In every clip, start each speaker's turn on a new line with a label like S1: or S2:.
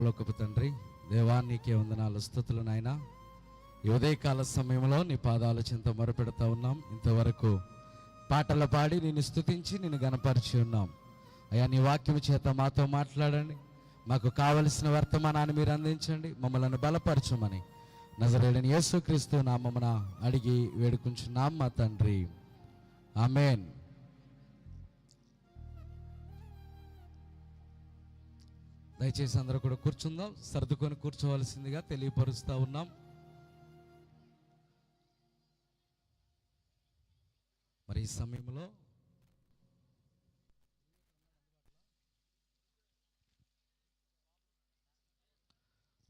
S1: లోకపు తండ్రి దేవా, నీకే వందనాలు స్తుతులు నాయనా. ఈ ఉదయకాల సమయంలో నీ పాదాల చెంత మొరపెడతా ఉన్నాం. ఇంతవరకు పాటలు పాడి నిన్ను స్తుతించి నిన్ను గణపరిచి ఉన్నాం. అయ్యా, నీ వాక్యం చేత మాతో మాట్లాడండి. మాకు కావలసిన వర్తమానాన్ని మీరు అందించండి. మమ్మల్ని బలపరచమని నజరేయుడైన యేసుక్రీస్తు నామమున అడిగి వేడుకుంటున్నాం మా తండ్రి, ఆమేన్. దయచేసి అందరూ కూడా కూర్చుందాం. సర్దుకొని కూర్చోవలసిందిగా తెలియపరుస్తూ ఉన్నాం. మరి ఈ సమయంలో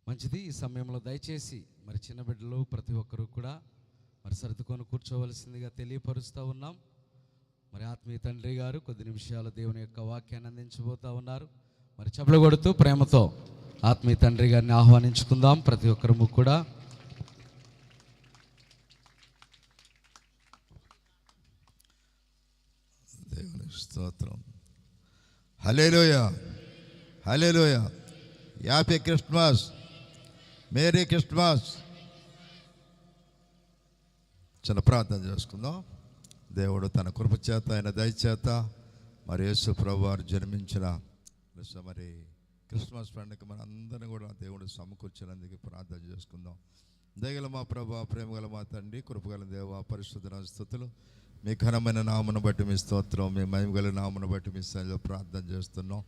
S1: మంచిది. ఈ సమయంలో దయచేసి మరి చిన్న బిడ్డలు ప్రతి ఒక్కరూ కూడా మరి సర్దుకొని కూర్చోవలసిందిగా తెలియపరుస్తూ ఉన్నాం. మరి ఆత్మీయ తండ్రి గారు కొద్ది నిమిషాలు దేవుని యొక్క వాక్యాన్ని అందించబోతూ ఉన్నారు. మరి చప్పట్లు కొడుతూ ప్రేమతో ఆత్మీయ తండ్రి గారిని ఆహ్వానించుకుందాం. ప్రతి ఒక్కరము కూడా
S2: దేవుని స్తోత్రం. Hallelujah, hallelujah. Happy Christmas, merry Christmas. చిన్న ప్రార్థన చేసుకుందాం. దేవుడు తన కృప చేత, ఆయన దయచేత మరి యేసు ప్రభువు వారు జన్మించిన మరి క్రిస్మస్ పండుగ మన అందరినీ కూడా దేవుడు సమకూర్చినందుకు ప్రార్థన చేసుకుందాం. దయగల మా ప్రభు, ప్రేమగల మా తండ్రి, కృపగల దేవ, పరిశుద్ధ స్తుతులు. మీ ఘనమైన నామను బట్టి మీ స్తోత్రం, మీ మహిమగల నామను బట్టి మీ సన్నిధిలో ప్రార్థన చేస్తున్నాం.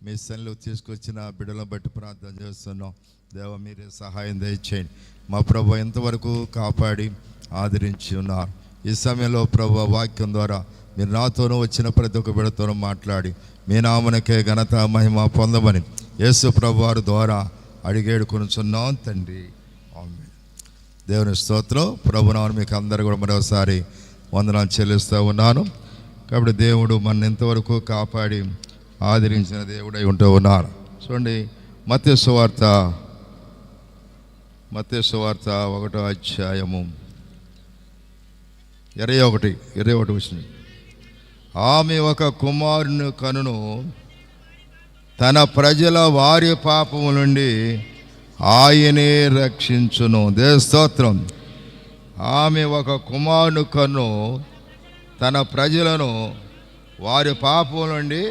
S2: మీ సన్నిధిలో తీసుకొచ్చిన బిడ్డలను బట్టి ప్రార్థన చేస్తున్నాం. దేవ, మీరే సహాయం దయచేయండి. మా ప్రభు ఎంతవరకు కాపాడి ఆదరించి ఉన్నారు. ఈ సమయంలో ప్రభు వాక్యం ద్వారా మీరు నాతోనూ వచ్చిన ప్రతి ఒక్క బిడ్డతోనూ మాట్లాడి మీ నామనకే ఘనత మహిమ పొందమని యేసు ప్రభు వారి ద్వారా అడిగేడుకొనుచున్నాం తండ్రి, ఆమేన్. దేవుని స్తోత్రం. ప్రభునామమున మీకు అందరూ కూడా మరోసారి వందనాలు చెల్లిస్తూ ఉన్నాను. కాబట్టి దేవుడు మన ఎంతవరకు కాపాడి ఆదరించిన దేవుడై ఉంటూ ఉన్నారు. చూడండి, మత్తయి సువార్త 1వ అధ్యాయము 21 వచనం. ఆమె ఒక కుమారుని కనును, తన ప్రజల వారి పాపము నుండి ఆయనే రక్షించును. దేవుని స్తోత్రం. ఆమె ఒక కుమారుని కన్ను, తన ప్రజలను వారి పాపం నుండి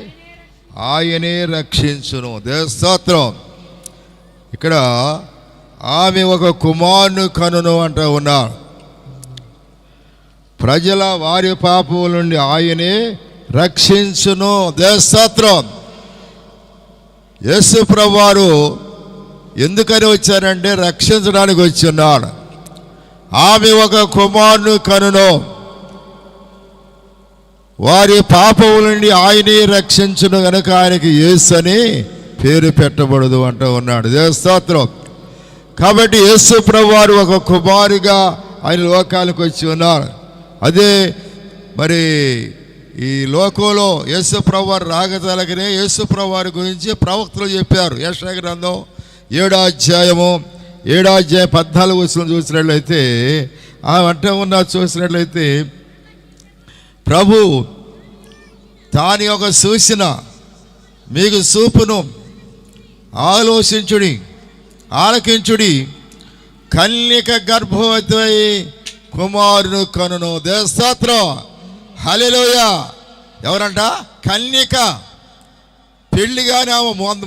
S2: ఆయనే రక్షించును. దేవుని స్తోత్రం. ఇక్కడ ఆమె ఒక కుమారుని కనును అంటూ ఉన్నారు. ప్రజల వారి పాపం నుండి ఆయనే రక్షించును. దేవుని స్తోత్రం. యేసు ప్రభువారు ఎందుకని వచ్చారంటే రక్షించడానికి వచ్చి ఉన్నాడు. ఆమె ఒక కుమారుని కనును, వారి పాపం నుండి ఆయనే రక్షించును గనుక ఆయనకి యేసు అని పేరు పెట్టబడదు అంటూ ఉన్నాడు. దేవుని స్తోత్రం. కాబట్టి యేసు ప్రభువారు ఒక కుమారుగా ఆయన లోకానికి వచ్చి ఉన్నారు. అదే మరి ఈ లోకంలో యేసు ప్రభువారు రాగతలకనే యేసు ప్రభువారి గురించి ప్రవక్తలు చెప్పారు. యెషయా గ్రంథం 7వ అధ్యాయము 14 వచనం చూసినట్లయితే అంటే చూసినట్లయితే ప్రభు తాని యొక్క సూచన మీకు చూపును, ఆలోచించుడి, ఆలకించుడి, కన్యక గర్భవతి కుమారుని కనును. దేవుని స్తోత్రం. హల్లెలూయా. ఎవరంట? కన్యక. పెళ్లిగానే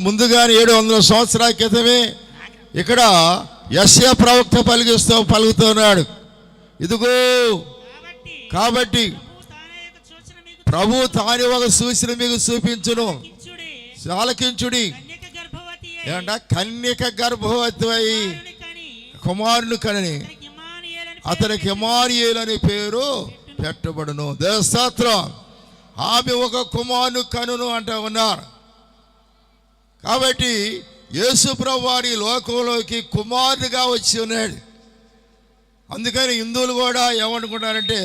S2: ముందుగానే 700 సంవత్సరాల క్రితమే ఇక్కడ యెషయా ప్రవక్త పలుకుతున్నాడు. ఇదిగో కాబట్టి ప్రభు తాని ఒక సూచన మీకు చూపించును, ఆలకించుడి. ఏమంట? కన్యక గర్భవతి అయి కుమారుని కని అతనికి ఇమ్మానుయేలు అనే పేరు పెట్టబడును. దేవుని స్తోత్రం. ఆమె ఒక కుమారుని కనును అంటూ ఉన్నారు. కాబట్టి యేసు ప్రభువు వారి లోకంలోకి కుమారుడిగా వచ్చి ఉన్నాడు. అందుకని హిందువులు కూడా ఏమనుకుంటారంటే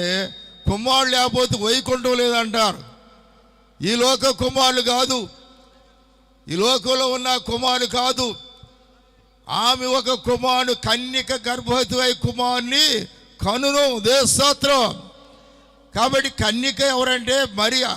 S2: కుమారుడు లేకపోతే వైకుంఠం లేదంటారు. ఈ లోక కుమారుడు కాదు, ఈ లోకంలో ఉన్న కుమారుడు కాదు. ఆమె ఒక కుమారుడు, కన్యక గర్భవతి అయి కుమారుని కనును. దేవుని స్తోత్రం. కాబట్టి కన్యక ఎవరంటే మరియా.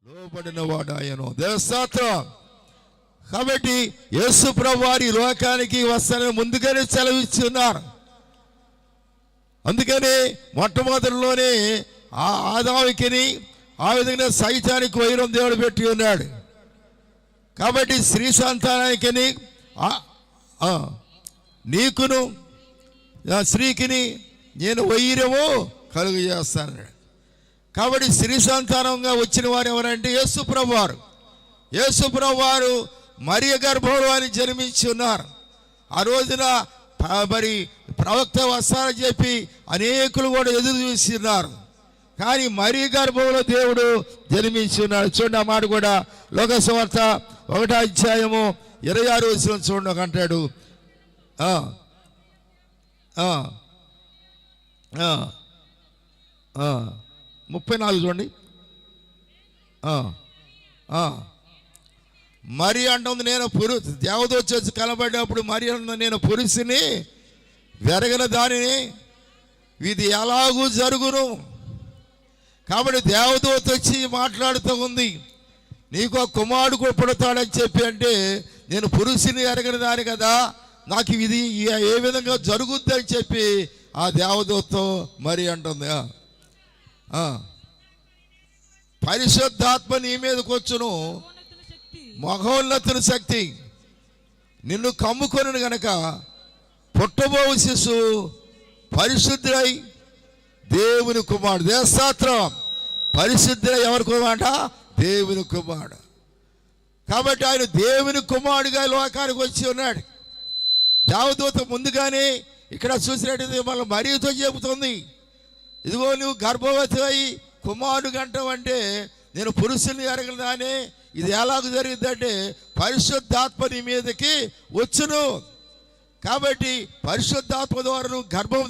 S2: లోబడిన వాడు ఆయను. దేవస్తోత్రం. కాబట్టి యేసు ప్రభువు వారి లోకానికి వస్తానని ముందుగానే సెలవిస్తున్నారు. అందుకని మొట్టమొదటిలోనే ఆ ఆదాముకిని ఆ విధంగా సైతానికి వైరం దేవుడు పెట్టి ఉన్నాడు. కాబట్టి స్త్రీ సంతానానికిని నీకును స్త్రీకిని నేను వైరము కలుగు చేస్తాను. కాబట్టి స్త్రీ సంతానంగా వచ్చిన వారు ఎవరంటే యేసు ప్రభువు వారు. యేసు ప్రభువు వారు మరియ గర్భంలో అని జన్మించి ఉన్నారు. ఆ రోజున మరి ప్రవక్త వస్తారని చెప్పి అనేకులు కూడా ఎదురు చూస్తున్నారు. కానీ మరియ గర్భంలో దేవుడు జన్మించి ఉన్నాడు. చూడండి ఆ మాట కూడా లోక సువార్త 1వ అధ్యాయము 26వ వచనం చూడండి. ఒక అంటాడు 34 చూడండి. మరి అంటుంది నేను దేవదూత వచ్చి కనబడినప్పుడు మరి అంటుంది నేను పురుషుని వెరగన దానిని ఇది ఎలాగూ జరుగును. కాబట్టి దేవదూత వచ్చి మాట్లాడుతూ ఉంది, నీకు ఆ కుమారుడు పుడతాడని చెప్పి. అంటే నేను పురుషుని ఎరగని దాని కదా, నాకు ఇది ఏ విధంగా జరుగుద్ది అని చెప్పి ఆ దేవదూతతో మరి అంటుంది. పరిశుద్ధాత్మ నీ మీదకి వచ్చును, మహోన్నతుని శక్తి నిన్ను కమ్ముకొని గనక పుట్టబోవు శిశు పరిశుద్ధుడై దేవుని కుమారుడు. దేవస్తోత్రం. పరిశుద్ధుడై ఎవరి కుమారుడ? దేవుని కుమారుడు. కాబట్టి ఆయన దేవుని కుమారుడుగా లోకానికి వచ్చి ఉన్నాడు. దేవదూత ముందుగానే ఇక్కడ చూసినట్టయితే మళ్ళీ మరియతో చెబుతుంది, ఇదిగో నువ్వు గర్భవతి అయి కుమారుడు గంటవంటే నేను పురుషుని ఎరగలదానే, ఇది ఎలాగ జరిగిందంటే పరిశుద్ధాత్మ నీ మీదకి వచ్చును. కాబట్టి పరిశుద్ధాత్మ ద్వారా నువ్వు గర్భం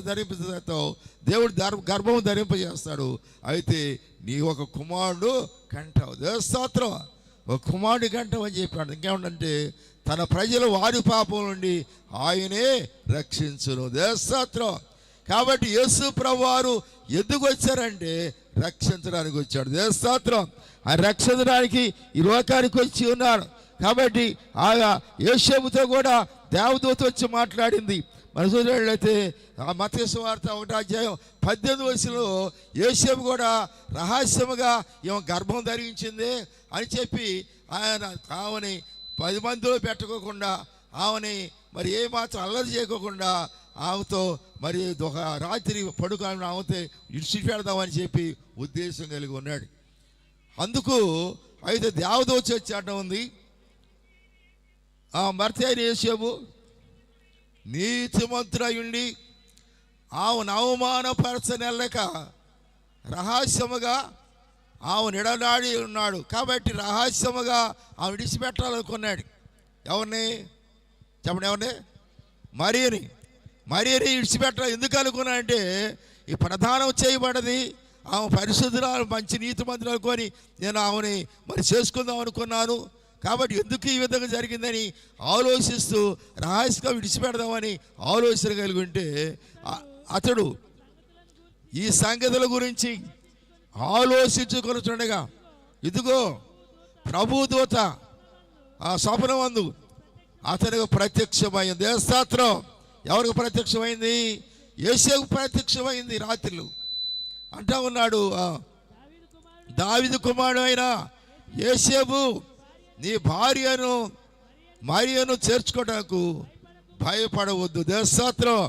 S2: ధరింపజేస్తావు, దేవుడు గర్భం ధరింపజేస్తాడు. అయితే నీ ఒక కుమారుడు కంటావు. దేవస్తోత్రం. ఒక కుమారుడు కంటావు అని చెప్పాడు. ఇంకేమంటే తన ప్రజలు వారి పాపం నుండి ఆయనే రక్షించును. దేవస్తోత్రం. కాబట్టి యేసు ప్రభువారు ఎందుకు వచ్చారంటే రక్షించడానికి వచ్చాడు. దేవస్తోత్రం. ఆయన రక్షించడానికి ఈ లోకానికి వచ్చి ఉన్నారు. కాబట్టి ఆయా యోసేపుతో కూడా దేవదూత వచ్చి మాట్లాడింది. మన చూసినట్లయితే ఆ మత్తయి సువార్త 1వ అధ్యాయం 18వ వచనంలో యోసేపు కూడా రహస్యముగా ఈమె గర్భం ధరించింది అని చెప్పి ఆయన ఆమెని 10 మందిలో పెట్టుకోకుండా ఆమెని మరి ఏమాత్రం అల్లరి చేయకోకుండా ఆమెతో మరి ఒక రాత్రి పడుకొని ఆమెతో ఇడిచి పెడదామని చెప్పి ఉద్దేశం కలిగి ఉన్నాడు. అందుకు అయితే దేవదూత వచ్చి ఉంది, ఆ భర్త అయిన యోసేపు నీతిమంతుడయుండి ఆమెను అవమానపరచనెల్లక రహస్యముగా ఆమె నిడనాడి ఉన్నాడు. కాబట్టి రహస్యముగా ఆమె విడిచిపెట్టాలనుకున్నాడు. ఎవరిని చెప్పండి? ఎవరిని? మరియని విడిచిపెట్టాలి. ఎందుకు అనుకున్నాడంటే ఈ ప్రధానం చేయబడది ఆమె పరిశుద్ధురాలు మంచి నీతిమంతులు అనుకొని నేను ఆమెని మరి చేసుకుందాం అనుకున్నాను. కాబట్టి ఎందుకు ఈ విధంగా జరిగిందని ఆలోచిస్తూ రహస్యంగా విడిచిపెడదామని ఆలోచన కలిగి ఉంటే అతడు ఈ సంగతుల గురించి ఆలోచించుకొనుచుండగా ఇదిగో ప్రభుదూత ఆ స్వప్నమందు అతనికి ప్రత్యక్షమైంది. దేవస్తోత్రం. ఎవరికి ప్రత్యక్షమైంది? యేసేపుకు ప్రత్యక్షమైంది. రాత్రులు అంటా ఉన్నాడు, దావీదు కుమారుడు అయిన యేసేపు నీ భార్యను మరియను చేర్చుకోవడానికి భయపడవద్దు. దేవస్తోత్రం.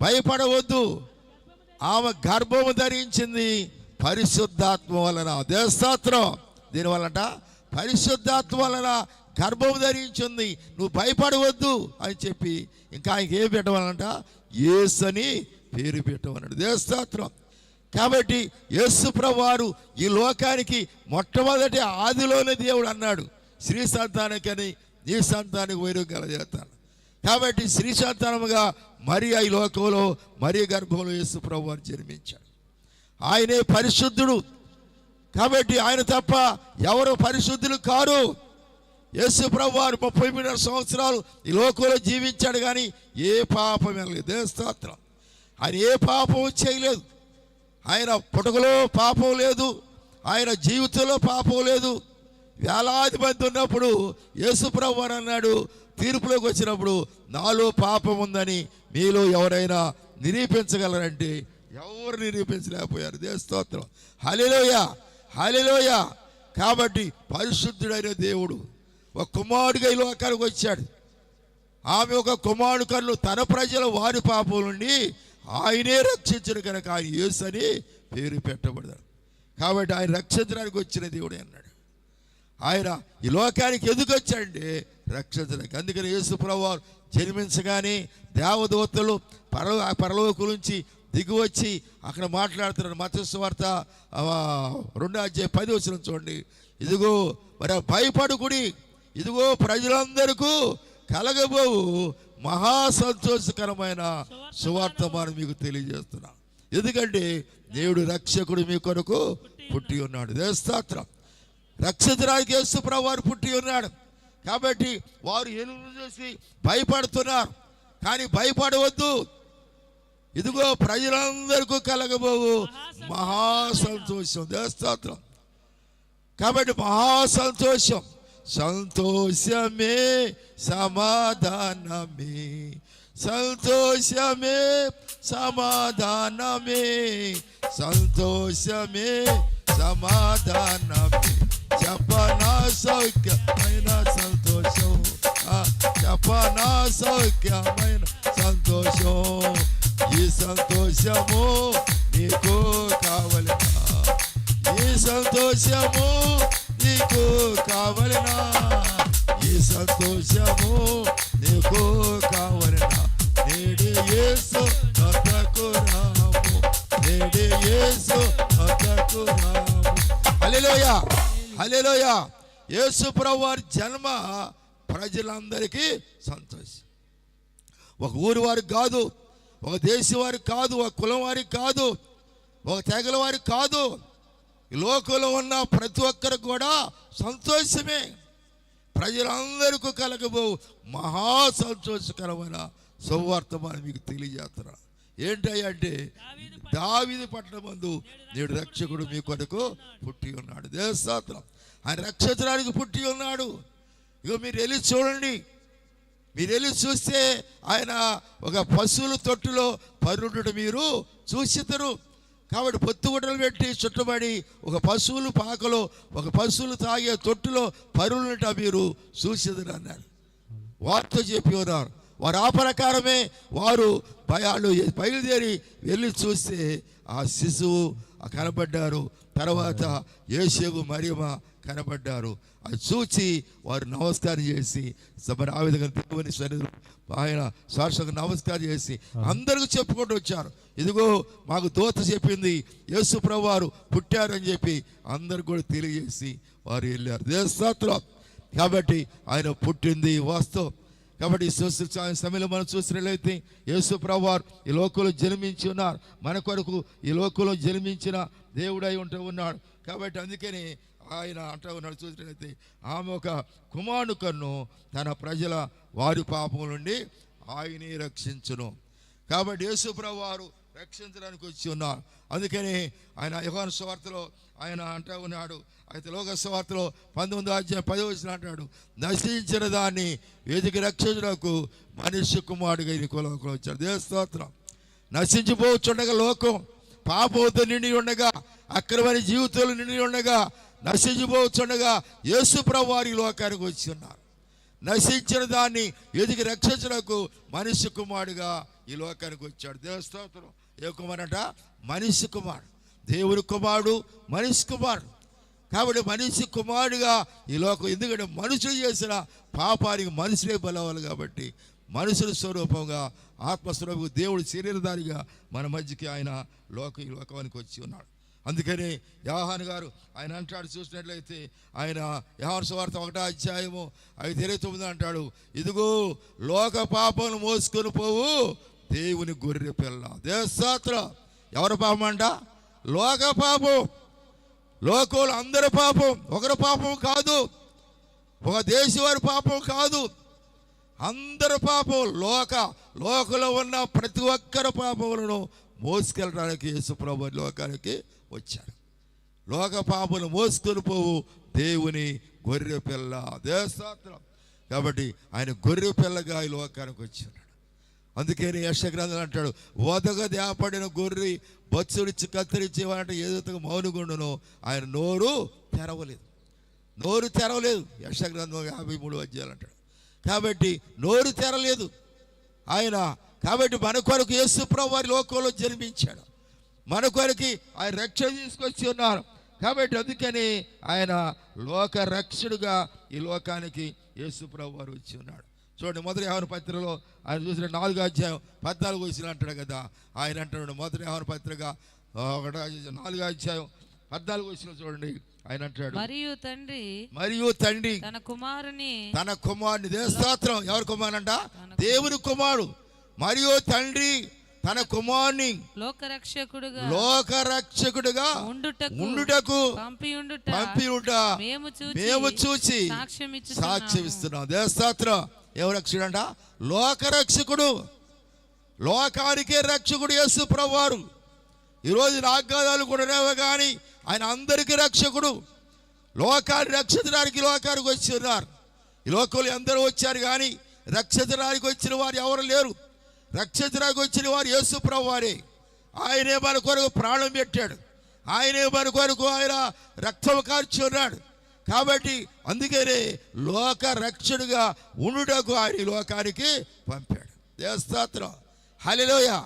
S2: భయపడవద్దు. ఆమె గర్భము ధరించింది పరిశుద్ధాత్మ వలన. దేవస్తోత్రం. దీనివల్లట పరిశుద్ధాత్మ వలన గర్భము ధరించింది, నువ్వు భయపడవద్దు అని చెప్పి ఇంకా ఆయనకి ఏం పెట్టమనంట? యేసు అని పేరు పెట్టమన్నాడు. దేవస్తోత్రం. కాబట్టి యేసు ప్రభువారు ఈ లోకానికి మొట్టమొదటి ఆదిలోనే దేవుడు అన్నాడు, స్త్రీ సంతానానికని నీ సంతానానికి వైరం కలజేస్తాను. కాబట్టి స్త్రీ సంతానముగా మరి ఈ లోకంలో మరి గర్భంలో యేసు ప్రభువారు జన్మించాడు. ఆయనే పరిశుద్ధుడు. కాబట్టి ఆయన తప్ప ఎవరు పరిశుద్ధులు కారు. యేసు ప్రభువారు 33 సంవత్సరాలు ఈ లోకంలో జీవించాడు, కానీ ఏ పాపం లేదు. దేవస్తోత్రం. ఆయన ఏ పాపం చేయలేదు. ఆయన పుట్టుకలో పాపం లేదు, ఆయన జీవితంలో పాపం లేదు. వేలాది మంది ఉన్నప్పుడు యేసుప్రభు వారు అన్నాడు, తీర్పులోకి వచ్చినప్పుడు నాలో పాపం ఉందని మీలో ఎవరైనా నిరూపించగలరంటే ఎవరు నిరూపించలేకపోయారు. దేవుని స్తోత్రం. హల్లెలూయా, హల్లెలూయా. కాబట్టి పరిశుద్ధుడైన దేవుడు ఒక కుమారుడిగా ఈ లోకానికి వచ్చాడు. ఆమె ఒక కుమారుడు కన్ను తన ప్రజల వారి పాపం నుండి ఆయనే రక్షించడు కనుక ఆయన యేసు అని పేరు పెట్టబడ్డాడు. కాబట్టి ఆయన రక్షించడానికి వచ్చిన దేవుడే అన్నాడు. ఆయన ఈ లోకానికి ఎందుకు వచ్చాడంటే రక్షించడానికి. అందుకని యేసు ప్రభువు జన్మించగానే దేవదూతలు పరలోకం నుంచి దిగివచ్చి అక్కడ మాట్లాడుతున్నాడు. మత్తయి సువార్త 2:10 చూడండి. ఇదిగో మరి భయపడుకుడి, ఇదిగో ప్రజలందరికీ కలగబోవు మహా సంతోషకరమైన సువార్తమానం మీకు తెలియజేస్తున్నా. ఎందుకంటే దేవుడు రక్షకుడు మీ కొరకు పుట్టి ఉన్నాడు. దేవస్తోత్రం. రక్షించడానికి యేసు ప్రభువు పుట్టి ఉన్నాడు. కాబట్టి వారు ఎలుగు చూసి భయపడుతున్నారు. కానీ భయపడవద్దు, ఇదిగో ప్రజలందరికీ కలగబోవు మహా సంతోషం. దేవస్తోత్రం. కాబట్టి మహా సంతోషం, సంతోషమే సమాధానమే, సంతోషమే సమాధానమే, సంతోషమే సమాధానమే, చెప్పనా సౌఖ్యమైన సంతోషం, చెప్పనా సౌఖ్యమైన సంతోషం. ఈ సంతోషము నీకు కావలెనా, ఈ సంతోషము నీకు కావలెనా, ఈ సంతోషము నీకు కావలెనా. నేడే యేసు వద్దకు రాము, నేడే యేసు వద్దకు రాము. హల్లెలూయా, హల్లెలూయా. యేసు ప్రభువు వారి జన్మ ప్రజలందరికీ సంతోషం. ఒక ఊరి వారికి కాదు, ఒక దేశం వారికి కాదు, ఒక కులం వారికి కాదు, ఒక తెగల వారికి కాదు. ఈ లోకంలో ఉన్న ప్రతి ఒక్కరికి కూడా సంతోషమే. ప్రజలందరికీ కలగబో మహా సంతోషకరమైన సువార్తమానం మీకు తెలియజేస్తున్నా. ఏంటంటే దావీదు పట్టణమందు నేడు రక్షకుడు మీ కొరకు పుట్టి ఉన్నాడు. దేవస్తోత్రం. ఆయన రక్షించడానికి పుట్టి ఉన్నాడు. ఇగో మీరు వెళ్ళి చూడండి, మీరు వెళ్ళి చూస్తే ఆయన ఒక పశువుల తొట్టులో పరుండుట మీరు చూసిద్దరు. కాబట్టి పొత్తుగుడ్డలు పెట్టి చుట్టబడి ఒక పశువులు పాకలో ఒక పశువులు తాగే తొట్టులో పరులుట మీరు చూసిద్దరు అన్నాడు. వారితో చెప్పి ఉన్నారు. వారు ఆ ప్రకారమే వారు వాళ్ళు బయలుదేరి వెళ్ళి చూస్తే ఆ శిశువు కనబడ్డారు. తర్వాత యోసేపు మరియమ్మ కనబడ్డారు. అది చూచి వారు నమస్కారం చేసి మరి ఆ విధంగా దేవుని సన్నిధిలో ఆయన సాక్షాత్తుగా నమస్కారం చేసి అందరికీ చెప్పుకుంటూ వచ్చారు. ఇదిగో మాకు దూత చెప్పింది యేసు ప్రభువు వారు పుట్టారని చెప్పి అందరు కూడా తెలియజేసి వారు వెళ్ళారు. దేవస్తోత్రం. కాబట్టి ఆయన పుట్టింది వాస్తవం. కాబట్టి సమయంలో మనం చూసినట్లయితే యేసు ప్రభువు వారు ఈ లోకంలో జన్మించి ఉన్నారు. మన కొరకు ఈ లోకంలో జన్మించిన దేవుడై ఉంటూ ఉన్నాడు. కాబట్టి అందుకని ఆయన అంటూ ఉన్నాడు. చూసినట్లయితే ఆమె ఒక కుమారుని కన్ను తన ప్రజల వారి పాపం నుండి ఆయనే రక్షించును. కాబట్టి యేసు ప్రభువు వారు రక్షించడానికి వచ్చి ఉన్నారు. అందుకని ఆయన యోహాను సువార్తలో ఆయన అంటూ ఉన్నాడు. అయితే లోక సువార్తలో 19:10 అంటాడు, నశించిన దాన్ని వెతికి రక్షించడానికి మనిషి కుమారుడిగా ఈ లోకంలో వచ్చాడు. దేవస్తోత్రం. నశించిపోవచ్చుండగా లోకం పాపంతో నిండి ఉండగా, అక్రమమైన జీవితాలు నిండి ఉండగా, నశించిపోవచ్చుండగా యేసు ప్రభువు వారి లోకానికి వచ్చి ఉన్నారు. నశించిన దాన్ని వెతికి రక్షించడానికి మనిషి కుమారుడిగా ఈ లోకానికి వచ్చాడు. దేవస్తోత్రం. ఏ కుమారుడట? మనిషి కుమారుడు. దేవుని కుమారుడు మనిషి కుమారుడు. కాబట్టి మనిషి కుమారుడిగా ఈ లోకం, ఎందుకంటే మనుషులు చేసిన పాపానికి మనుషులే బలవాలి. కాబట్టి మనుషుల స్వరూపంగా ఆత్మస్వరూపంగా దేవుడు శరీరధారిగా మన మధ్యకి ఆయన ఈ లోకానికి వచ్చి ఉన్నాడు. అందుకని యోహాను గారు ఆయన అంటాడు, చూసినట్లయితే ఆయన యోహాను సువార్త 1:5-9 అంటాడు, ఇదిగో లోక పాపం మోసుకొని పోవు దేవుని గొర్రె పిల్ల. దేవస్తోత్రం. ఎవరి పాపం అంట? లోక పాపం. లోకంలో అందరి పాపం, ఒకరి పాపం కాదు, ఒక దేశం వారి పాపం కాదు, అందరి పాపం. లోకంలో ఉన్న ప్రతి ఒక్కరి పాపములను మోసుకెళ్ళడానికి యేసు ప్రభువు లోకానికి వచ్చాడు. లోక పాపలు మోసుకొని పోవు దేవుని గొర్రె పిల్ల. దేవస్తోత్రం. కాబట్టి ఆయన గొర్రె పిల్లగా ఈ లోకానికి వచ్చాడు. అందుకని యెషయా గ్రంథంలో అంటాడు, వదగ దేపడిన గొర్రె బొచ్చుడిచ్చి కత్తిరించేవాడంటే ఏదైతే మౌనుగుండునో ఆయన నోరు తెరవలేదు. యెషయా గ్రంథం 53 అధ్యాయాలు అంటాడు. కాబట్టి నోరు తెరలేదు ఆయన. కాబట్టి మన కొరకు యేసు ప్రభువు వారి లోకంలో జన్మించాడు. మన కొరకు ఆయన రక్షణ తీసుకొచ్చి ఉన్నారు. కాబట్టి అందుకని ఆయన లోక రక్షకుడుగా ఈ లోకానికి యేసు ప్రభువు వారు వచ్చి ఉన్నాడు. చూడండి, మొదటి యోహాను పత్రికలో ఆయన చూసిన 4వ అధ్యాయం 14వ వచనం అంటాడు కదా. ఆయన అంటాడు, మొదటి యోహాను పత్రిక 4వ అధ్యాయం 14వ వచనం చూడండి. ఆయన అంటాడు, మరియు తండ్రి తన కుమారుని దేవస్తోత్రం. ఎవరి కుమారుడు అంట? దేవుని కుమారుడు. మరియు తండ్రి తన కుమారుని లోకరక్షకుడుగా ఉండుటకు పంపియుట మేము చూచి సాక్ష్యం ఇస్తున్నాం. దేవస్తోత్రం. ఎవరు రక్షకుడు అంట? లోకరక్షకుడు. లోకానికే రక్షకుడు యేసు ప్రభువారు. ఈరోజు నాగాదాలు కూడా లేవు కానీ ఆయన అందరికీ రక్షకుడు. లోకాన్ని రక్షించడానికి లోకానికి వచ్చి ఉన్నారు. ఈ లోకంలో అందరూ వచ్చారు కానీ రక్షించడానికి వచ్చిన వారు ఎవరు లేరు. రక్షించడానికి వచ్చిన వారు యేసు ప్రభువారే. ఆయనే మన కొరకు ప్రాణం పెట్టాడు. ఆయనే మన కొరకు ఆయన రక్తం కార్చి ఉన్నాడు. కాబట్టి అందుకనే లోక రక్షకుడుగా ఉండుటకు ఆయన ఈ లోకానికి పంపాడు. దేవస్తోత్రం. హల్లెలూయా.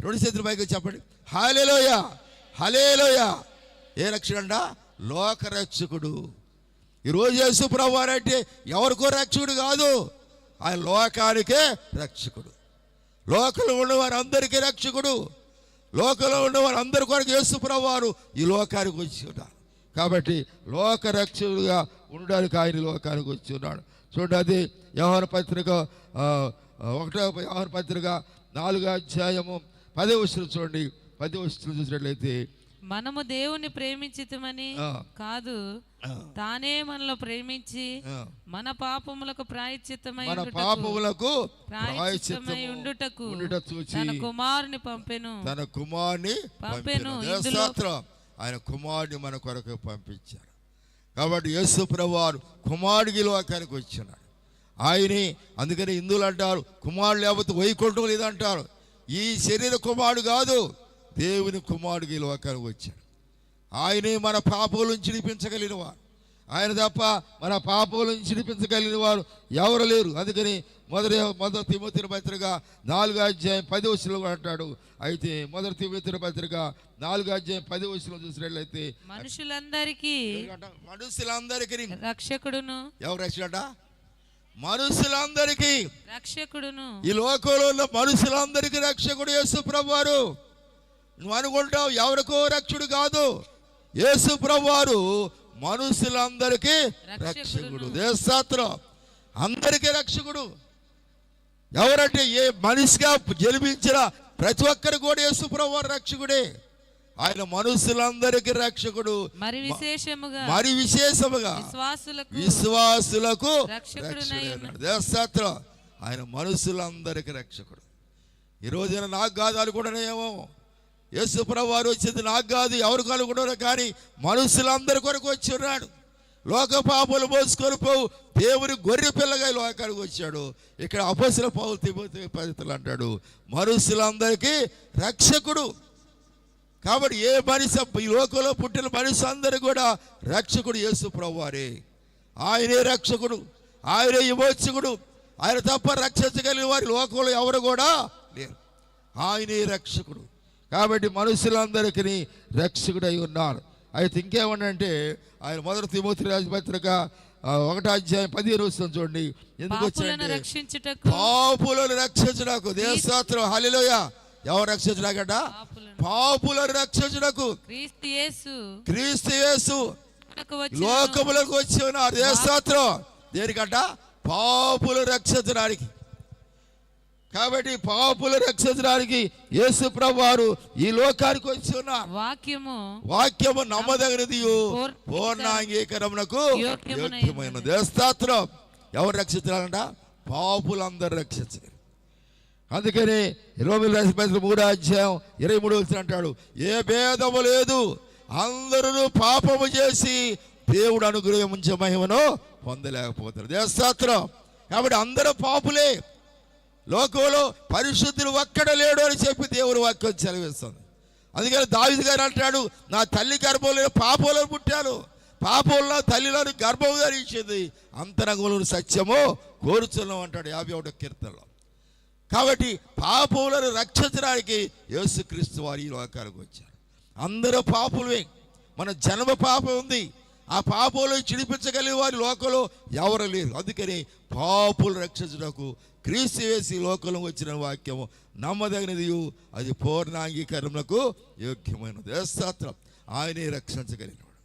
S2: 2 చేతుల పైకి చెప్పండి, హల్లెలూయా, హల్లెలూయా. ఏ రక్షకుడు? లోక రక్షకుడు. ఈరోజు యేసు ప్రభువారు అంటే ఎవరికో రక్షకుడు కాదు, ఆయన లోకానికే రక్షకుడు. లోకంలో ఉన్నవారు అందరికీ రక్షకుడు. లోకంలో ఉన్నవారు అందరి కొరకు యేసు ప్రభువారు ఈ లోకానికి వచ్చి ఉన్నారు. కాబట్టి లోక రక్షకుడుగా ఉండడానికి ఆయన లోకానికి వచ్చి ఉన్నాడు. చూడండి, అది యోహాను పత్రిక 1వ యోహాను పత్రిక 4వ అధ్యాయము 10వ వచనం చూడండి. 10వ వచనం చూసినట్లయితే,
S3: మనము దేవుని ప్రేమించితమని కాదు, తానే మనలో ప్రేమించి మన పాపములకు ప్రాయశ్చిత్తమై ఉండుటకు తన కుమారుని పంపెను.
S2: ఆయన కుమారుని మన కొరకు పంపించాడు. కాబట్టి యేసు ప్రభువారు కుమారుడికి లోకానికి వచ్చినాడు. ఆయనే అందుకని హిందువులు అంటారు, కుమారుడు లేకపోతే వైకుంఠం లేదంటారు. ఈ శరీర కుమారుడు కాదు, దేవుని కుమారుడికి లోకానికి వచ్చాడు. ఆయనే మన పాపముల నుంచి విడిపించగలిగిన వారు. ఆయన తప్ప మన పాపముల నుంచి విడిపించగలిగిన వారు ఎవరు లేరు. అందుకని మొదటి తిమోతి పత్రిక 4వ అధ్యాయం 10వ వచనంలో అంటాడు. అయితే మొదటి తిమోతి పత్రిక 4వ అధ్యాయం 10వ వచనంలో చూసినట్లయితే,
S3: మనుషులందరికీ రక్షకుడును.
S2: ఎవరు రక్షకుడ? మనుషులందరికీ
S3: రక్షకుడును.
S2: ఈ లోకంలో ఉన్న మనుషులందరికీ రక్షకుడు యేసు ప్రభువారు. నువ్వు అనుకుంటావు ఎవరికో రక్షకుడు కాదు, యేసు ప్రభువారు మనుషులందరికీ రక్షకుడు. దేవస్తోత్రం. అందరికీ రక్షకుడు. ఎవరంటే ఏ మనిషిగా జన్మించిన ప్రతి ఒక్కరు కూడా యేసు ప్రభువారు రక్షకుడే. ఆయన మనుషులందరికీ రక్షకుడు.
S3: మరి
S2: విశేషముగా విశ్వాసులకు రక్షకుడు. దేవస్తోత్రం. ఆయన మనుషులందరికీ రక్షకుడు. ఈ రోజున నాకు కాదు అనుకుంటానేమో, యేసు ప్రభువారు వచ్చింది నాకు కాదు ఎవరికి అనుకుంటారో కానీ మనుషులందరి కొరకు వచ్చి ఉన్నాడు. లోక పాపలు మోసుకొని పోవు దేవుని గొర్రె పిల్లగా లోకానికి వచ్చాడు. ఇక్కడ అపోస్తలుడైన పౌలు తిమోతికి పత్రికలో అంటాడు, మనుషులందరికీ రక్షకుడు. కాబట్టి ఏ మనిషి ఈ లోకంలో పుట్టిన మనిషి అందరూ కూడా రక్షకుడు యేసు ప్రభువారే. ఆయనే రక్షకుడు, ఆయనే విమోచకుడు. ఆయన తప్ప రక్షించగలిగిన వారి లోకంలో ఎవరు కూడా లేరు. ఆయనే రక్షకుడు. కాబట్టి మనుషులందరికీ రక్షకుడై ఉన్నారు. అయితే ఇంకేమనంటే ఆయన మొదటి తిమోతి పత్రిక 1వ అధ్యాయం 15వ వచనం చూడండి. ఎందుకు వచ్చాడంటే పాపులను రక్షించుటకు. దేవస్తోత్రం. హల్లెలూయా. ఎవరు రక్షించుటకట? పాపులను రక్షించుటకు క్రీస్తు యేసు లోకములకు వచ్చి ఉన్నారు. దేవస్తోత్రం. దేనికంట? పాపులను రక్షించడానికి. కాబట్టి పాపులను రక్షించడానికి యేసు ప్రభువారు ఈ లోకానికి వచ్చి ఉన్నారు. వాక్యము నమ్మదగినది, పూర్ణాంగీకరణకు యోగ్యమైన. దేవస్తోత్రం. ఎవరు రక్షించాలంట? పాపులందరూ రక్షించాలి. అందుకని రోమీయులకు రాసిన పత్రిక 3వ అధ్యాయం 23వ వచనం అంటాడు, ఏ భేదము లేదు, అందరూ పాపము చేసి దేవుడు అనుగ్రహించే మహిమను పొందలేకపోతారు. దేవస్తోత్రం. కాబట్టి అందరూ పాపులే. లోకంలో పరిశుద్ధులు ఒక్కడ లేడు అని చెప్పి దేవుని వాక్యం సెలవిస్తుంది. అందుకని దావీదు గారు అంటాడు, నా తల్లి గర్భంలో పాపంలో పుట్టాను, పాపంలో తల్లిలోని గర్భం ధరించింది, అంతరంగంలోని సత్యము కోరుచున్నాం అంటాడు 51వ కీర్తనలో. కాబట్టి పాపములను రక్షించడానికి యేసుక్రీస్తు వారు ఈ లోకానికి వచ్చారు. అందరూ పాపులే. మన జన్మ పాపం ఉంది. ఆ పాపంలో చిడిపించగలిగే వారి లోకంలో ఎవరు లేరు. అందుకని పాపులు రక్షించడానికి క్రీస్తు వేసి లోకంలో వచ్చిన వాక్యము నమ్మదగినది, అది పూర్ణాంగీకరణకు యోగ్యమైనది. స్తోత్రం. ఆయనే రక్షించగలిగినవాడు,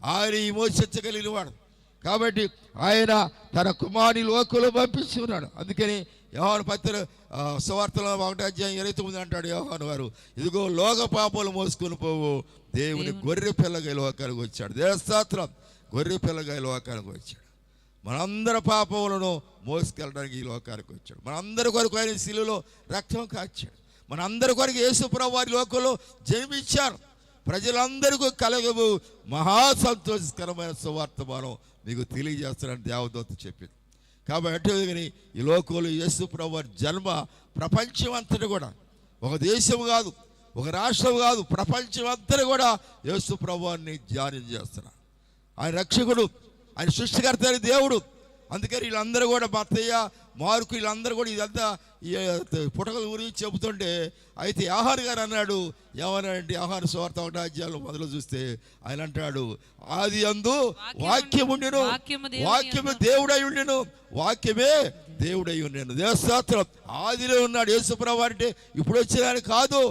S2: ఆయన విమోచించగలిగినవాడు. కాబట్టి ఆయన తన కుమారుని లోకంలో పంపిస్తున్నాడు. అందుకని యోహాను పత్రిక సువార్తలో 1:29 అంటాడు యోహాను గారు, ఇదిగో లోక పాపాలు మోసుకొని పోవు దేవుని గొర్రె పిల్లగా లోకానికి వచ్చాడు. దేవస్తోత్రం. గొర్రె పిల్లగా లోకానికి వచ్చాడు. మనందరి పాపములను మోసుకెళ్ళడానికి ఈ లోకానికి వచ్చాడు. మనందరి కొరకు ఆయన శిలువలో రక్తం కాచాడు. మనందరి కొరకు యేసు ప్రభువు వారి లోకంలో జన్మించారు. ప్రజలందరికీ కలగవు మహా సంతోషకరమైన సువార్తమానం మీకు తెలియజేస్తారని దేవదూత చెప్పింది. కాబట్టి ఈ లోకంలో యేసు ప్రభువు వారి జన్మ ప్రపంచం అంతటి కూడా, ఒక దేశం కాదు, ఒక రాష్ట్రం కాదు, ప్రపంచం అంతటి కూడా యేసు ప్రభువాన్ని ధ్యానం చేస్తున్నారు. ఆయన రక్షకుడు, ఆయన సృష్టికర్త అయిన దేవుడు. అందుకని వీళ్ళందరూ కూడా మత్తయ్య, మార్కు వీళ్ళందరూ కూడా ఇదంతా పుటకల గురించి చెబుతుంటే, అయితే యోహాను గారు అన్నాడు, ఏమన్నాడంటే యోహాను సువార్త 1వ అధ్యాయంలో మొదలు చూస్తే ఆయన అంటాడు, ఆది యందు వాక్యముండెను, వాక్యము దేవుడై ఉండెను, వాక్యమే దేవుడై ఉండెను. దేవస్తోత్రం. ఆదిలో ఉన్నాడు యేసు ప్రభువు. అంటే ఇప్పుడు వచ్చేదాన్ని కాదు,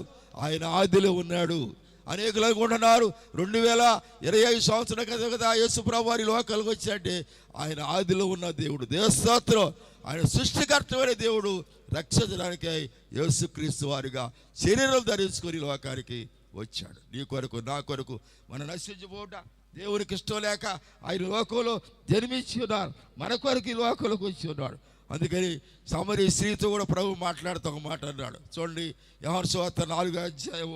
S2: ఆయన ఆదిలో ఉన్నాడు. అనేకులు అనుకుంటున్నారు 2025 సంవత్సరం కదా యేసు ప్రభువు వారి లోకాలకు వచ్చాడంటే ఆయన ఆదిలో ఉన్న దేవుడు. దేవస్తోత్రం. ఆయన సృష్టికర్తమైన దేవుడు రక్షించడానికి యేసుక్రీస్తు వారిగా శరీరం ధరించుకొని లోకానికి వచ్చాడు. నీ కొరకు, నా కొరకు, మనం నశించిపోట దేవునికి ఇష్టం లేక ఆయన లోకంలో జన్మించి ఉన్నారు. మన కొరకు ఈ లోకంలోకి వచ్చి ఉన్నాడు. అందుకని సమరీ స్త్రీతో కూడా ప్రభు మాట్లాడుతూ ఒక మాట అన్నాడు. చూడండి, యోహాను సువార్త 4వ అధ్యాయం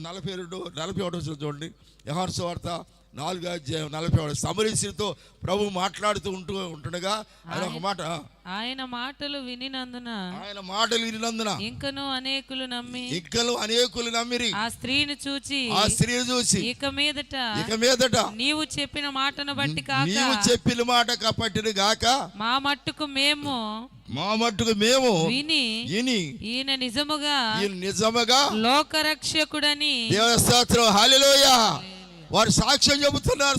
S2: 42-41 చూడండి. యోహాను సువార్త 4వ అధ్యాయం 41. సమరీ స్త్రీతో ప్రభు మాట్లాడుతూ ఉంటుండగా ఆయన ఒక మాట,
S3: ఆయన మాటలు వినినందున ఇంకను అనేకులు
S2: నమ్మిరి.
S3: ఆ స్త్రీని చూచి ఇక మీదట నీవు చెప్పిన మాటను బట్టి కాక మా మట్టుకు మేము విని ఈయన నిజముగా లోకరక్షకుడని.
S2: దేవస్తోత్రం. హల్లెలూయా. వారు సాక్ష్యం చెబుతున్నారు.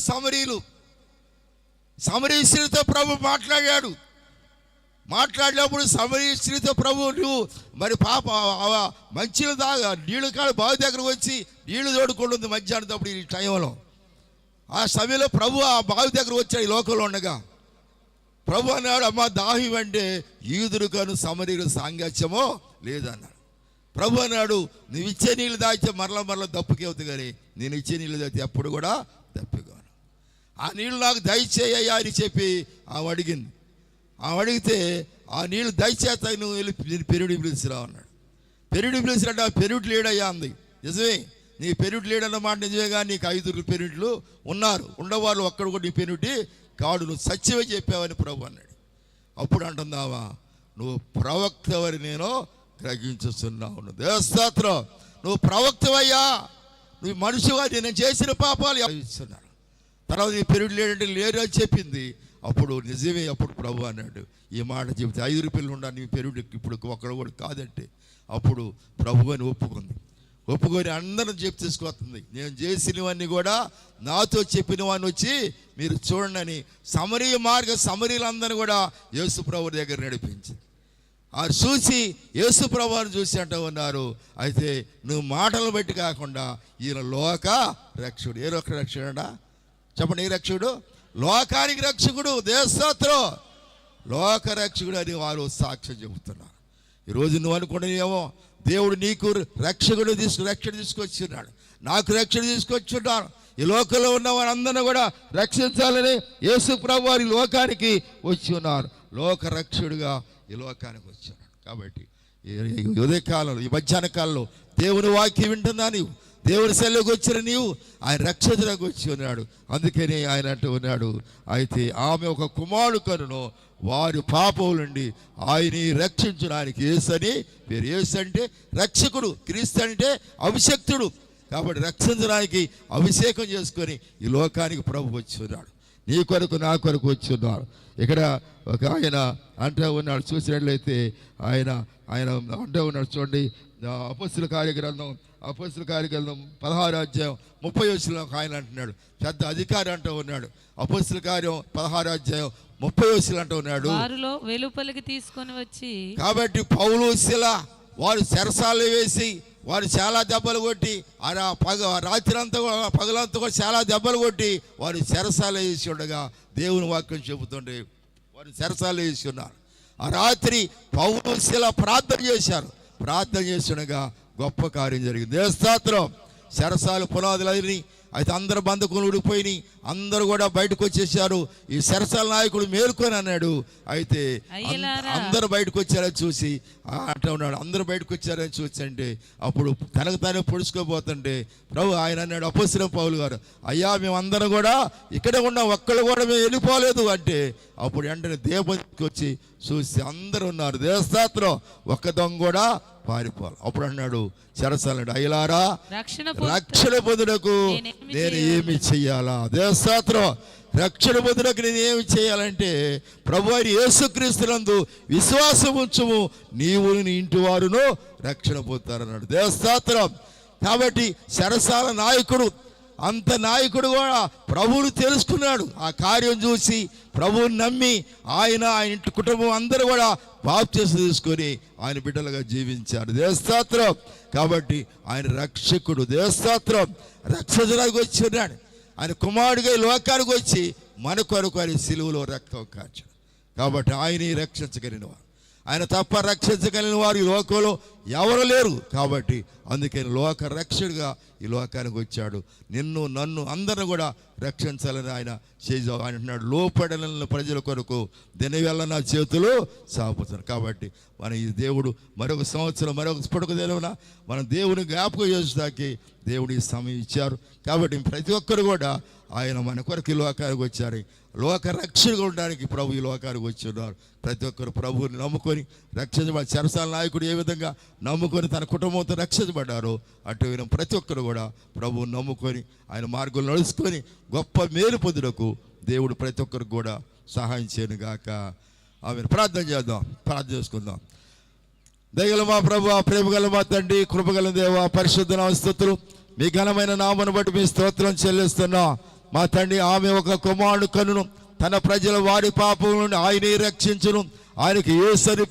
S2: సమరీ స్త్రీతో ప్రభు మాట్లాడినప్పుడు సమరీ స్త్రీతో ప్రభు, నువ్వు మరి పాప మంచిలు దాగా నీళ్ళు కాడ బావి దగ్గరకు వచ్చి నీళ్లు తోడుకుంటుంది మధ్యాహ్నం తప్పుడు ఈ టైంలో. ఆ సమయంలో ప్రభు ఆ బావి దగ్గర వచ్చాడు ఈ లోకంలో ఉండగా. ప్రభు అన్నాడు, అమ్మ దాహం అంటే యూదులు కాను సమరీలు సాంగత్యమో లేదన్నాడు. ప్రభు అన్నాడు, నువ్వు ఇచ్చే నీళ్ళు దాయితే మరల దప్పుకే అవుతుంది, కానీ నేను ఇచ్చే నీళ్ళు దాయితే ఎప్పుడు కూడా దప్పిగాను. ఆ నీళ్ళు నాకు దయచేయ్యా అని చెప్పి ఆమె అడిగింది. ఆమె అడిగితే ఆ నీళ్ళు దయచేత నువ్వు వెళ్ళి పెరుడు పిలిచిరా అన్నాడు. పెరుడు పిలిచినట్టు ఆ పెరుడు లేడయ్యా అంది. నిజమే, నీ పెరుడు లేడన్నమాట నిజమే, కానీ నీకు 5 పెరుడులు ఉన్నారు, ఉండవాళ్ళు ఒక్కడు కూడా నీ పెరుటి కాడు, నువ్వు సత్యమే చెప్పావని ప్రభు అన్నాడు. అప్పుడు అంటుందావా, నువ్వు ప్రవక్తవని నేను గ్రహించుతున్నావు. దేవస్తోత్రం. నువ్వు ప్రవక్తవయ్యా, నువ్వు మనిషిగా నేను చేసిన పాపాలు ఇస్తున్నాను. తర్వాత నీ పెరుడు లేరు అని చెప్పింది. అప్పుడు నిజమే. అప్పుడు ప్రభు అన్నాడు, ఈ మాట చెబితే 5 రూపాయలు ఉండాలి నీ పెరుడు ఇప్పుడు ఒక్కడు కూడా కాదంటే అప్పుడు ప్రభు అని ఒప్పుకొని అందరం చెప్పి తీసుకొస్తుంది. నేను చేసినవన్నీ కూడా నాతో చెప్పిన వాడిని వచ్చి మీరు చూడండి అని సమరీలందరినీ కూడా యేసు ప్రభు దగ్గర నడిపించింది. ఆ చూసి యేసు ప్రభువుని చూసి అంటూ ఉన్నారు, అయితే నువ్వు మాటలు బట్టి కాకుండా ఈయన లోక రక్షకుడు. ఏ లోక రక్షకుడా చెప్పండి? ఏ రక్షకుడు? లోకానికి రక్షకుడు. దేవస్తోత్రం. లోక రక్షకుడు అని వారు సాక్ష్యం చెబుతున్నారు. ఈరోజు నువ్వు అనుకునేమో దేవుడు నీకు రక్షణ తీసుకొచ్చున్నాడు, నాకు రక్షణ తీసుకొచ్చున్నాడు. ఈ లోకంలో ఉన్న వారందరినీ కూడా రక్షించాలని యేసు ప్రభువు వారి లోకానికి వచ్చి ఉన్నారు. లోక రక్షకుడుగా ఈ లోకానికి వచ్చాడు. కాబట్టి ఈ ఉదయకాలంలో, ఈ మధ్యాహ్న కాలంలో దేవుని వాక్యం వింటున్నా, నీవు దేవుని శైలిలోకి వచ్చిన నీవు ఆయన రక్షకులకు వచ్చి ఉన్నాడు. అందుకని ఆయన అంటూ ఉన్నాడు, అయితే ఆమె ఒక కుమారుడు కనును, వారి పాపం నుండి ఆయన్ని రక్షించడానికి. యేసు అని పేరు. యేసు అంటే రక్షకుడు, క్రీస్తు అంటే అభిషక్తుడు. కాబట్టి రక్షించడానికి అభిషేకం చేసుకొని ఈ లోకానికి ప్రభు వచ్చి ఉన్నాడు. నీ కొరకు నా కొరకు వచ్చి ఉన్నారు. ఇక్కడ ఒక ఆయన అంటూ ఉన్నాడు, చూసినట్లయితే ఆయన అంటూ ఉన్నాడు. చూడండి, అపొస్తలుల కార్యగ్రంథం 16వ అధ్యాయం 30వ వచనంలో ఆయన అంటున్నాడు, పెద్ద అధికారి అంటూ ఉన్నాడు. అపొస్తలుల కార్యం 16వ అధ్యాయం 30వ వచనం అంటూ ఉన్నాడు,
S3: వారిలో వెలుపలికి తీసుకొని వచ్చి. కాబట్టి
S2: పౌలు శిల వారు చెరసాలు వేసి వారు చాలా దెబ్బలు కొట్టి రాత్రి పగలంతా కూడా చాలా దెబ్బలు కొట్టి వారు చెరసాలు వేసి ఉండగా దేవుని వాక్యం చెబుతుంటే వారు చెరసాలు వేసి ఉన్నారు. ఆ రాత్రి పౌలు శిల ప్రార్థన చేశారు. ప్రార్థన చేస్తుండగా గొప్ప కార్యం జరిగింది. స్తోత్రం. చెరసాలు పునాదులని అయితే అందరు బంధకులు ఊడిపోయినాయి, అందరూ కూడా బయటకు వచ్చేసారు. ఈ చెరసాల నాయకుడు మేలుకొని అన్నాడు. అయితే అందరు బయటకు వచ్చారని చూసి అంటూ ఉన్నాడు, అందరూ బయటకు వచ్చారని చూసి అంటే అప్పుడు తనకు తానే పొడుచుకోబోతుంటే ప్రభు ఆయన అన్నాడు, అపొస్తలుడైన పౌలు గారు, అయ్యా మేమందరం కూడా ఇక్కడే ఉన్నాం, ఒక్కళ్ళు కూడా మేము వెళ్ళిపోలేదు అంటే అప్పుడు వెంటనే దేవుడికి వచ్చి చూసి అందరూ ఉన్నారు. స్తోత్రం. ఒక్క దొంగ కూడా పారిపోవాలి. అప్పుడు అన్నాడు చెరసాలడు, అయ్యలారా రక్షణ పొందుటకు నేను ఏమి చెయ్యాలా? స్తోత్రం. రక్షణ పొందుటకు నేను ఏమి చేయాలంటే ప్రభు అయిన యేసుక్రీస్తునందు విశ్వాసం ఉంచుము, నీవు నీ ఇంటి వారును రక్షణ పొందుతారన్నాడు. స్తోత్రం. కాబట్టి చెరసాల నాయకుడు, అంత నాయకుడు కూడా ప్రభువును తెలుసుకున్నాడు. ఆ కార్యం చూసి ప్రభువుని నమ్మి ఆయన ఇంటి కుటుంబం అందరూ కూడా బాప్తిసం తీసుకొని ఆయన బిడ్డలుగా జీవించారు. స్తోత్రం. కాబట్టి ఆయన రక్షకుడు. స్తోత్రం. రక్షకుడిగా వచ్చి ఉన్నాడు. ఆయన కుమారుడిగా ఈ లోకానికి వచ్చి మన కొరకు ఆయన సిలువలో రక్తం కార్చాడు. కాబట్టి ఆయన్ని రక్షించగలిగిన వారు, ఆయన తప్ప రక్షించగలిగిన వారు ఈ లోకంలో ఎవరు లేరు. కాబట్టి అందుకని లోక రక్షకుడిగా ఈ లోకానికి వచ్చాడు. నిన్ను నన్ను అందరిని కూడా రక్షించాలని ఆయన ఆయన అంటున్నాడు, లోపడిన ప్రజల కొరకు దినవేళ నా చేతులు సాపుతాను. కాబట్టి మన ఈ దేవుడు మరొక సంవత్సరం మరొక స్ఫుటకు తెలియన మన దేవుని జ్ఞాపకం చేసేదానికి దేవుడు ఈ సమయం ఇచ్చారు. కాబట్టి ప్రతి ఒక్కరు కూడా ఆయన మన కొరకు ఈ లోకానికి వచ్చారు. లోక రక్షకుడు ఉండడానికి ప్రభు ఈ లోకానికి వచ్చి ఉన్నారు. ప్రతి ఒక్కరు ప్రభువుని నమ్ముకొని రక్షించబడి చెరసాల నాయకుడు ఏ విధంగా నమ్ముకొని తన కుటుంబంతో రక్షించబడ్డారో అటు ప్రతి ఒక్కరు కూడా ప్రభువుని నమ్ముకొని ఆయన మార్గంలో నడుచుకొని గొప్ప మేలు పొందుటకు దేవుడు ప్రతి ఒక్కరికి కూడా సహాయం చేయను గాక. ఆమెను ప్రార్థన చేద్దాం. ప్రార్థన చేసుకుందాం. దయగల మా ప్రభు, ప్రేమగల మా తండ్రి, కృపగల దేవ, పరిశుద్ధ స్తుతులు మీ ఘనమైన నామను బట్టి మీ స్తోత్రం చెల్లిస్తున్నాం. మా తండ్రి, ఆమె ఒక కుమారుడు కనును, తన ప్రజల వారి పాపం నుండి ఆయనే రక్షించును, ఆయనకి యేసని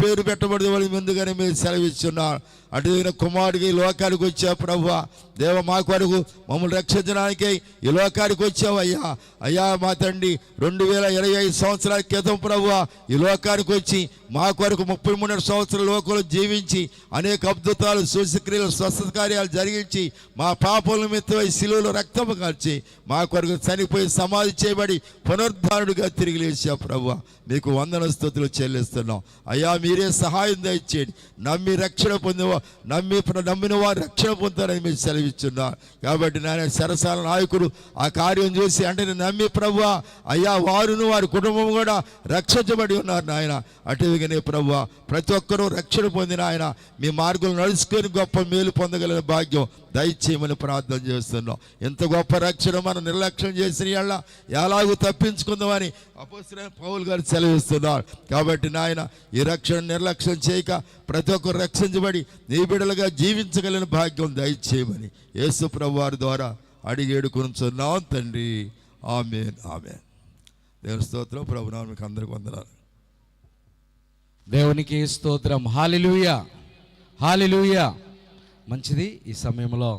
S2: పేరు పెట్టబడి ముందుగానే మీరు సెలవిస్తున్నారు. అటువైన కుమారుడికి ఈ లోకానికి వచ్చావు ప్రభువా. దేవ, మా కొరకు మమ్మల్ని రక్షించడానికి ఈ లోకానికి వచ్చావు అయ్యా. అయ్యా మా తండ్రి, 2025 సంవత్సరాల క్రితం ప్రభువా ఈ లోకానికి వచ్చి మా కొరకు 33 సంవత్సరాల లోకంలో జీవించి అనేక అద్భుతాలు, సూచక్రియలు, స్వస్థత కార్యాలు జరిగించి మా పాపల నిమిత్తమై శిలువలో రక్తము కార్చి మా కొరకు చనిపోయి సమాధి చేయబడి పునరుద్ధారుడిగా తిరిగి లేచావు ప్రభువా. మీకు వందన స్తుతులు చెల్లిస్తున్నాం అయ్యా. మీరే సహాయం దయచేయండి. నమ్మి రక్షణ నమ్మిన వారు రక్షణ పొందుతారని మీరు సెలవిస్తున్నారు. కాబట్టి నాయన చెరసాల నాయకుడు ఆ కార్యం చూసి అంటే నమ్మి ప్రభువా అయ్యా వారును వారి కుటుంబం కూడా రక్షించబడి ఉన్నారు నాయన. అటుగానే ప్రభువా ప్రతి ఒక్కరూ రక్షణ పొందిన ఆయన మీ మార్గంలో నడుచుకొని గొప్ప మేలు పొందగలిగిన భాగ్యం దయచేయమని ప్రార్థన చేస్తున్నాం. ఎంత గొప్ప రక్షణ మనం నిర్లక్ష్యం చేసిన వాళ్ళ ఎలాగూ తప్పించుకుందామని అపొస్తలుడైన పౌలు గారు సెలవిస్తున్నారు. కాబట్టి నాయన ఈ రక్షణ నిర్లక్ష్యం చేయక ప్రతి ఒక్కరు రక్షించబడి నీ బిడ్డలుగా జీవించగలిగిన భాగ్యం దయచేయమని యేసు ప్రభు వారి ద్వారా అడిగి వేడుకొనుచున్నాం తండ్రి. ఆమేన్. ఆమేన్. దేవుని స్తోత్రం. ప్రభు నామమునకు అందరికీ వందనాలు.
S1: దేవునికి స్తోత్రం. హల్లెలూయా, హల్లెలూయా. మంచిది. ఈ సమయంలో